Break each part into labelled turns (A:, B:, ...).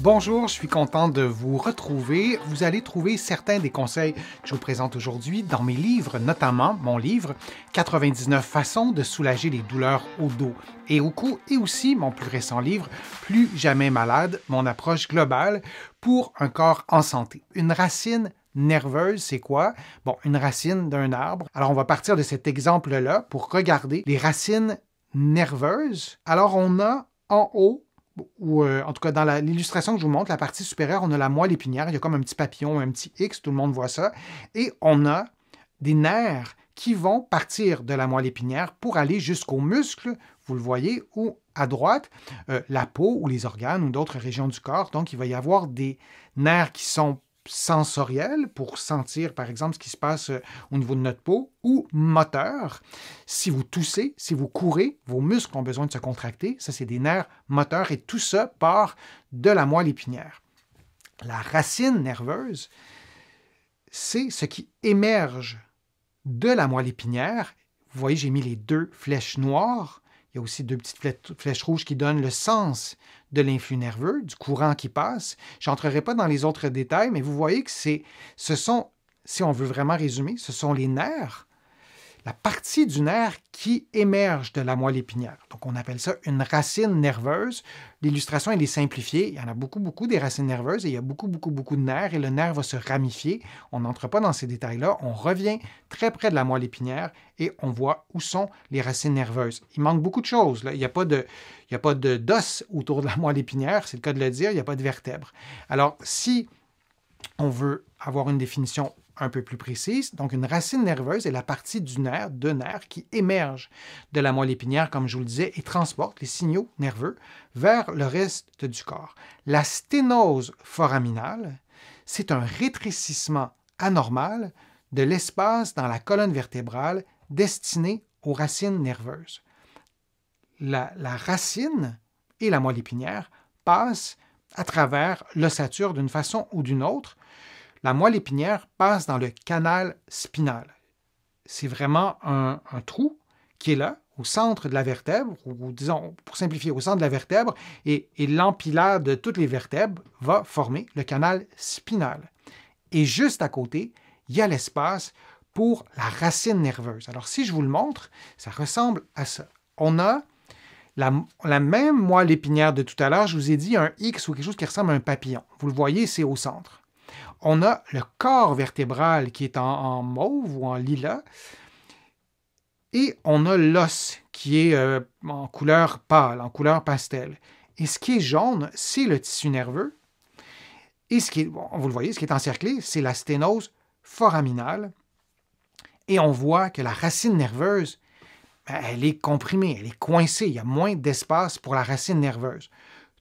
A: Bonjour, je suis content de vous retrouver. Vous allez trouver certains des conseils que je vous présente aujourd'hui dans mes livres, notamment mon livre 99 façons de soulager les douleurs au dos et au cou, et aussi mon plus récent livre Plus jamais malade, mon approche globale pour un corps en santé. Une racine nerveuse, c'est quoi? Bon, une racine d'un arbre. Alors, on va partir de cet exemple-là pour regarder les racines nerveuses. Alors, on a en haut ou en tout cas dans l'illustration que je vous montre, la partie supérieure, on a la moelle épinière, il y a comme un petit papillon, un petit X, tout le monde voit ça, et on a des nerfs qui vont partir de la moelle épinière pour aller jusqu'aux muscles, vous le voyez, ou à droite, la peau ou les organes ou d'autres régions du corps. Donc, il va y avoir des nerfs qui sont sensoriel pour sentir, par exemple, ce qui se passe au niveau de notre peau, ou moteur. Si vous toussez, si vous courez, vos muscles ont besoin de se contracter. Ça, c'est des nerfs moteurs et tout ça part de la moelle épinière. La racine nerveuse, c'est ce qui émerge de la moelle épinière. Vous voyez, j'ai mis les deux flèches noires. Il y a aussi deux petites flèches rouges qui donnent le sens de l'influx nerveux, du courant qui passe. Je n'entrerai pas dans les autres détails, mais vous voyez que ce sont, si on veut vraiment résumer, ce sont les nerfs, la partie du nerf qui émerge de la moelle épinière. Donc, on appelle ça une racine nerveuse. L'illustration, elle est simplifiée. Il y en a beaucoup des racines nerveuses et il y a beaucoup de nerfs et le nerf va se ramifier. On n'entre pas dans ces détails-là. On revient très près de la moelle épinière et on voit où sont les racines nerveuses. Il manque beaucoup de choses, là. Il n'y a pas d'os autour de la moelle épinière, c'est le cas de le dire. Il n'y a pas de vertèbres. Alors, si on veut avoir une définition un peu plus précise. Donc, une racine nerveuse est la partie du nerf, de nerfs, qui émerge de la moelle épinière, comme je vous le disais, et transporte les signaux nerveux vers le reste du corps. La sténose foraminale, c'est un rétrécissement anormal de l'espace dans la colonne vertébrale destiné aux racines nerveuses. La racine et la moelle épinière passent à travers l'ossature d'une façon ou d'une autre. La moelle épinière passe dans le canal spinal. C'est vraiment un trou qui est là, au centre de la vertèbre, ou disons, pour simplifier, au centre de la vertèbre, et l'empilade de toutes les vertèbres va former le canal spinal. Et juste à côté, il y a l'espace pour la racine nerveuse. Alors, si je vous le montre, ça ressemble à ça. On a la même moelle épinière de tout à l'heure, je vous ai dit un X ou quelque chose qui ressemble à un papillon. Vous le voyez, c'est au centre. On a le corps vertébral qui est en mauve ou en lilas, et on a l'os qui est en couleur pâle, en couleur pastel. Et ce qui est jaune, c'est le tissu nerveux. Et ce qui est, bon, vous le voyez, ce qui est encerclé, c'est la sténose foraminale. Et on voit que la racine nerveuse, elle est comprimée, elle est coincée. Il y a moins d'espace pour la racine nerveuse.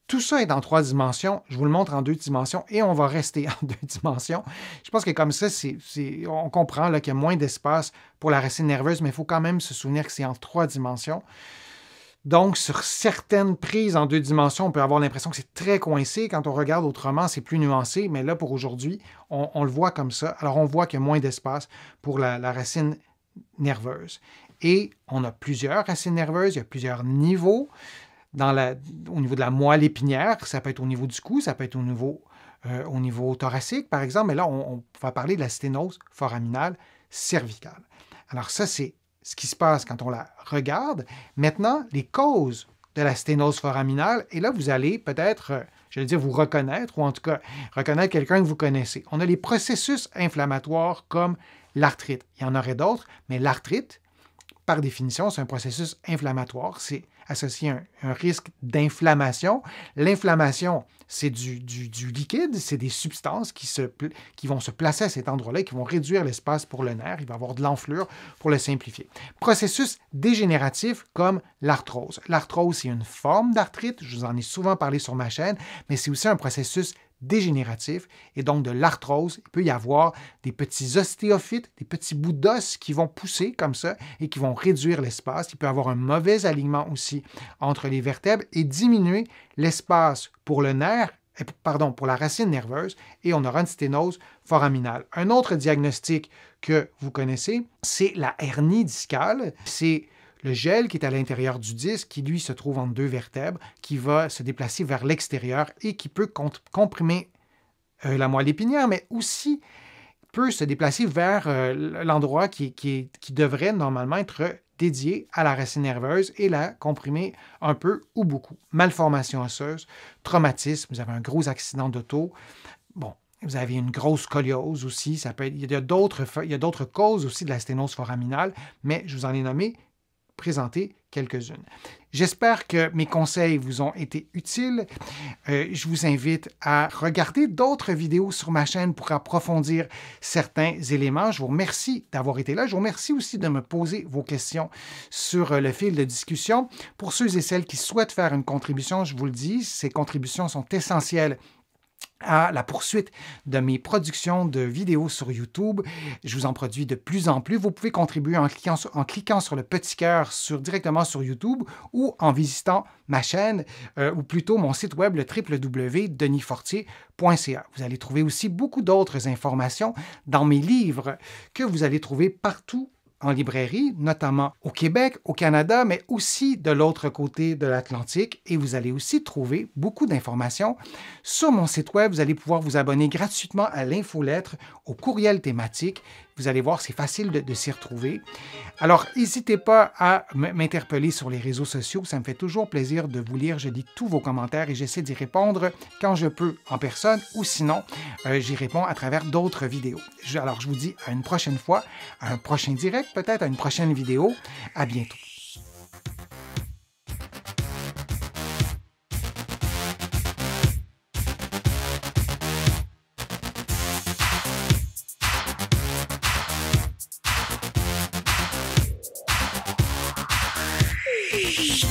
A: Tout ça est en 3 dimensions. Je vous le montre en 2 dimensions et on va rester en 2 dimensions. Je pense que comme ça, on comprend qu'il y a moins d'espace pour la racine nerveuse, mais il faut quand même se souvenir que c'est en 3 dimensions. Donc, sur certaines prises en 2 dimensions, on peut avoir l'impression que c'est très coincé. Quand on regarde autrement, c'est plus nuancé. Mais là, pour aujourd'hui, on le voit comme ça. Alors, on voit qu'il y a moins d'espace pour la racine nerveuse. Et on a plusieurs racines nerveuses, il y a plusieurs niveaux. Au niveau de la moelle épinière, ça peut être au niveau du cou, ça peut être au niveau thoracique, par exemple, mais là, on va parler de la sténose foraminale cervicale. Alors ça, c'est ce qui se passe quand on la regarde. Maintenant, les causes de la sténose foraminale, et là, vous allez peut-être, je vais dire, vous reconnaître, ou en tout cas, reconnaître quelqu'un que vous connaissez. On a les processus inflammatoires comme l'arthrite. Il y en aurait d'autres, mais l'arthrite, par définition, c'est un processus inflammatoire. C'est associé à un risque d'inflammation. L'inflammation, c'est du liquide, c'est des substances qui vont se placer à cet endroit-là et qui vont réduire l'espace pour le nerf. Il va y avoir de l'enflure pour le simplifier. Processus dégénératif comme l'arthrose. L'arthrose, c'est une forme d'arthrite. Je vous en ai souvent parlé sur ma chaîne, mais c'est aussi un processus dégénératif et donc de l'arthrose. Il peut y avoir des petits ostéophytes, des petits bouts d'os qui vont pousser comme ça et qui vont réduire l'espace. Il peut y avoir un mauvais alignement aussi entre les vertèbres et diminuer l'espace pour le nerf, pour la racine nerveuse, et on aura une sténose foraminale. Un autre diagnostic que vous connaissez, c'est la hernie discale. C'est le gel qui est à l'intérieur du disque, qui lui se trouve entre deux vertèbres, qui va se déplacer vers l'extérieur et qui peut comprimer la moelle épinière, mais aussi peut se déplacer vers l'endroit qui devrait normalement être dédié à la racine nerveuse et la comprimer un peu ou beaucoup. Malformation osseuse, traumatisme, vous avez un gros accident d'auto, bon, vous avez une grosse scoliose aussi, ça peut être, il y a d'autres causes aussi de la sténose foraminale, mais je vous en ai présenté quelques-unes. J'espère que mes conseils vous ont été utiles. Je vous invite à regarder d'autres vidéos sur ma chaîne pour approfondir certains éléments. Je vous remercie d'avoir été là. Je vous remercie aussi de me poser vos questions sur le fil de discussion. Pour ceux et celles qui souhaitent faire une contribution, je vous le dis, ces contributions sont essentielles à la poursuite de mes productions de vidéos sur YouTube. Je vous en produis de plus en plus. Vous pouvez contribuer en cliquant sur le petit cœur directement sur YouTube ou en visitant ma chaîne ou plutôt mon site web, le www.denisfortier.ca. Vous allez trouver aussi beaucoup d'autres informations dans mes livres que vous allez trouver partout en librairie, notamment au Québec, au Canada, mais aussi de l'autre côté de l'Atlantique. Et vous allez aussi trouver beaucoup d'informations sur mon site web. Vous allez pouvoir vous abonner gratuitement à l'infolettre, au courriel thématique. Vous allez voir, c'est facile de s'y retrouver. Alors, n'hésitez pas à m'interpeller sur les réseaux sociaux. Ça me fait toujours plaisir de vous lire. Je lis tous vos commentaires et j'essaie d'y répondre quand je peux en personne ou sinon, j'y réponds à travers d'autres vidéos. Alors, je vous dis à une prochaine fois, à un prochain direct, peut-être à une prochaine vidéo. À bientôt. Shh.